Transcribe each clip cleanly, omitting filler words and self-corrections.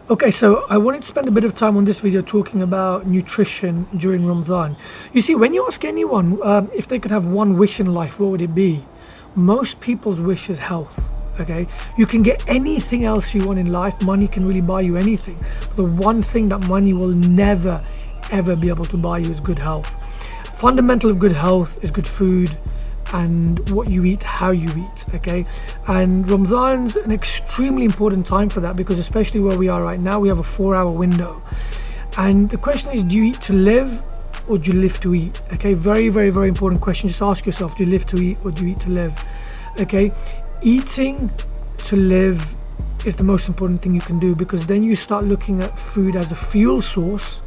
Okay, so I wanted to spend a bit of time on this video talking about nutrition during Ramadan. You see, when you ask anyone if they could have one wish in life, what would it be? Most people's wish is health. Okay, you can get anything else you want in life. Money can really buy you anything. But the one thing that money will never, ever be able to buy you is good health. Fundamental of good health is good food, and what you eat, how you eat. Okay, and Ramadan's an extremely important time for that, because especially where we are right now, we have a 4-hour window, and the question is, do you eat to live or do you live to eat? Okay, very, very, very important question. Just ask yourself, do you live to eat or do you eat to live? Okay, eating to live is the most important thing you can do, because then you start looking at food as a fuel source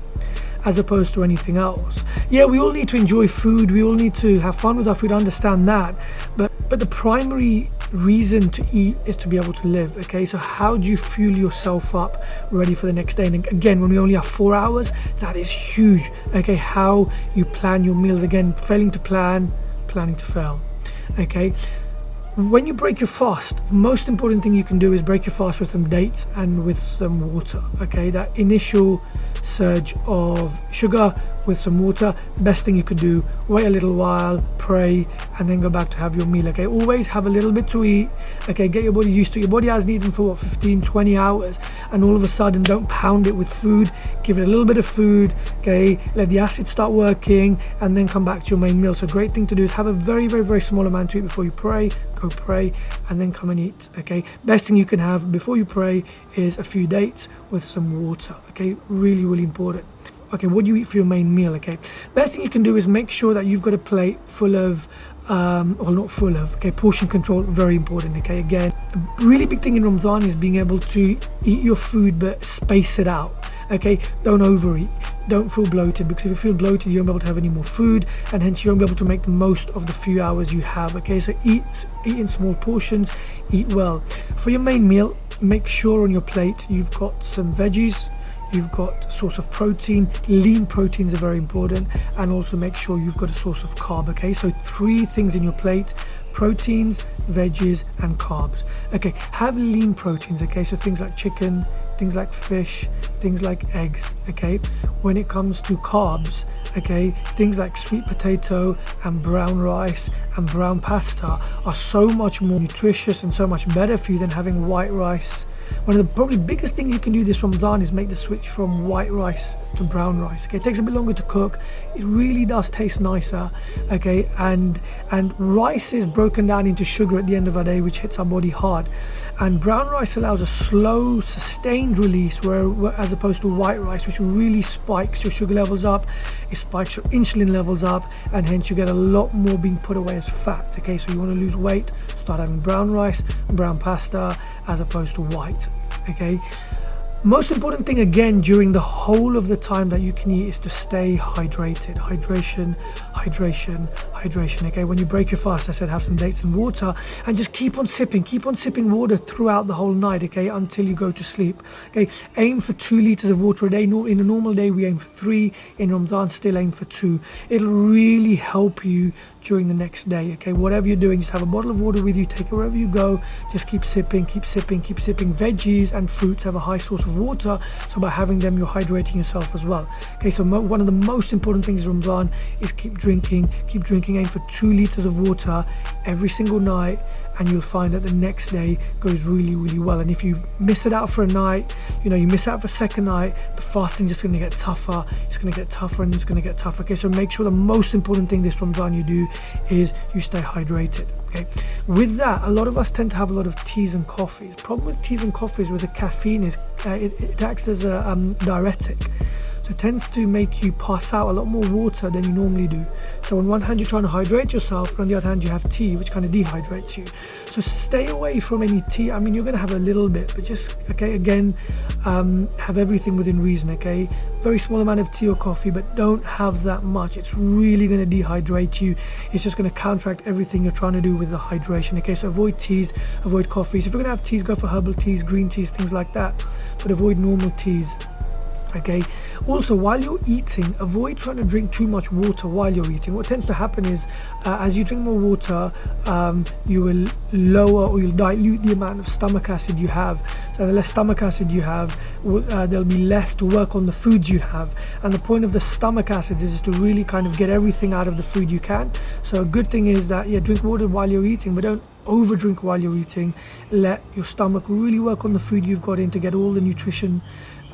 as opposed to anything else. Yeah, we all need to enjoy food, we all need to have fun with our food, understand that, but the primary reason to eat is to be able to live. Okay, so how do you fuel yourself up ready for the next day? And again, when we only have 4 hours, that is huge. Okay, how you plan your meals, again, failing to plan, planning to fail. Okay, when you break your fast, most important thing you can do is break your fast with some dates and with some water. Okay, that initial surge of sugar with some water, best thing you could do. Wait a little while, pray, and then go back to have your meal. Okay, always have a little bit to eat. Okay, get your body used to it. Your body hasn't eaten for what, 15-20 hours, and all of a sudden don't pound it with food. Give it a little bit of food. Okay, let the acid start working, and then come back to your main meal. So great thing to do is have a very, very, very small amount to eat before you pray. Go pray and then come and eat. Okay, best thing you can have before you pray is a few dates with some water. Okay, really, really important. Okay, what do you eat for your main meal? Okay, best thing you can do is make sure that you've got a plate full of well, not full of, okay, portion control, very important. Okay, again, a really big thing in Ramadan is being able to eat your food but space it out. Okay, don't overeat, don't feel bloated, because if you feel bloated, you won't be able to have any more food, and hence you won't be able to make the most of the few hours you have. Okay, so eat in small portions, eat well. For your main meal, make sure on your plate you've got some veggies, you've got a source of protein. Lean proteins are very important, and also make sure you've got a source of carb. Okay, so 3 things in your plate: proteins, veggies, and carbs. Okay, have lean proteins. Okay, so things like chicken, things like fish, things like eggs. Okay, when it comes to carbs, okay, things like sweet potato and brown rice and brown pasta are so much more nutritious and so much better for you than having white rice. One of the probably biggest things you can do this Ramadan is make the switch from white rice to brown rice. Okay, it takes a bit longer to cook, it really does taste nicer. Okay, and rice is broken down into sugar at the end of our day, which hits our body hard, and brown rice allows a slow, sustained release, where as opposed to white rice, which really spikes your sugar levels up, it spikes your insulin levels up, and hence you get a lot more being put away as fat. Okay, so you want to lose weight, start having brown rice, brown pasta, as opposed to white. Okay, most important thing again during the whole of the time that you can eat is to stay hydrated. Hydration. Okay, when you break your fast, I said have some dates and water, and just keep on sipping water throughout the whole night. Okay, until you go to sleep. Okay, aim for 2 liters of water a day. In a normal day we aim for 3. In Ramadan, still aim for 2. It'll really help you during the next day. Okay, whatever you're doing, just have a bottle of water with you, take it wherever you go, just keep sipping. Veggies and fruits have a high source of water, so by having them you're hydrating yourself as well. Okay, so one of the most important things in Ramadan is keep drinking. Aim for 2 liters of water every single night, and you'll find that the next day goes really, really well. And if you miss it out for a night, you miss out for a second night, the fasting's just going to get tougher. It's going to get tougher and it's going to get tougher. Okay, so make sure the most important thing this Ramadan you do is you stay hydrated. Okay, with that, a lot of us tend to have a lot of teas and coffees. Problem with teas and coffees with the caffeine is it acts as a diuretic. So it tends to make you pass out a lot more water than you normally do. So on one hand you're trying to hydrate yourself, but on the other hand you have tea, which kind of dehydrates you. So stay away from any tea. I mean, you're going to have a little bit, but just, okay, again, have everything within reason. Okay, very small amount of tea or coffee, but don't have that much. It's really going to dehydrate you. It's just going to counteract everything you're trying to do with the hydration. Okay, so avoid teas, avoid coffees. If you're going to have teas, go for herbal teas, green teas, things like that, but avoid normal teas. Okay, Also, while you're eating, avoid trying to drink too much water while you're eating. What tends to happen is as you drink more water, you will lower or you'll dilute the amount of stomach acid you have. So the less stomach acid you have, there'll be less to work on the foods you have. And the point of the stomach acids is to really kind of get everything out of the food you can. So a good thing is that, yeah, drink water while you're eating, but don't over drink while you're eating. Let your stomach really work on the food you've got in to get all the nutrition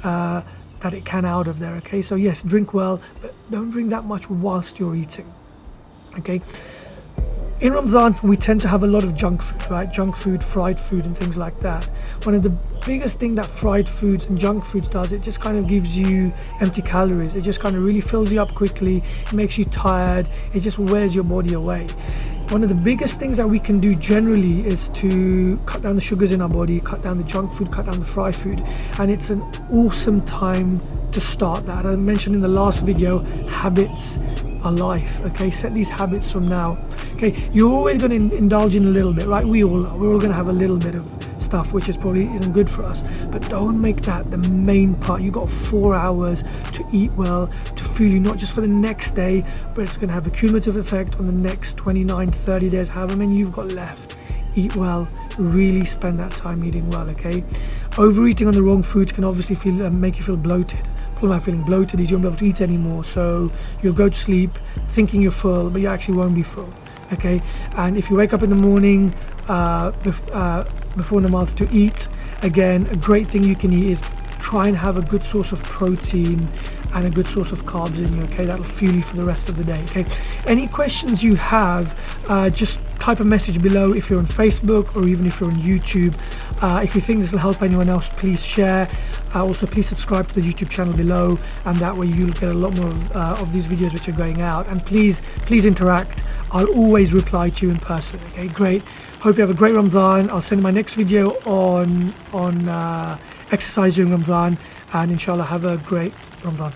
that it can out of there. Okay, so yes, drink well, but don't drink that much whilst you're eating. Okay, in Ramadan we tend to have a lot of junk food, right? Junk food, fried food and things like that. One of the biggest thing that fried foods and junk foods does, it just kind of gives you empty calories. It just kind of really fills you up quickly. It makes you tired. It just wears your body away. One of the biggest things that we can do generally is to cut down the sugars in our body, cut down the junk food, cut down the fried food. And it's an awesome time to start that. I mentioned in the last video, habits are life. Okay, set these habits from now. Okay, you're always going to indulge in a little bit, right? We're all going to have a little bit of stuff which is probably isn't good for us, but don't make that the main part. You got 4 hours to eat well, to fuel you not just for the next day, but it's going to have a cumulative effect on the next 29, 30 days, however many you've got left. Eat well, really spend that time eating well. Okay, overeating on the wrong foods can obviously make you feel bloated. Problem about feeling bloated is you won't be able to eat anymore, so you'll go to sleep thinking you're full, but you actually won't be full. Okay, and if you wake up in the morning before Namath to eat, again, a great thing you can eat is try and have a good source of protein and a good source of carbs in you. Okay, that'll fuel you for the rest of the day. Okay, any questions you have, just type a message below if you're on Facebook or even if you're on YouTube. If you think this will help anyone else, please share. Also, please subscribe to the YouTube channel below, and that way you'll get a lot more of these videos which are going out. And please interact. I'll always reply to you in person. Okay, great. Hope you have a great Ramadan. I'll send you my next video on exercise during Ramadan, and inshallah have a great Ramadan.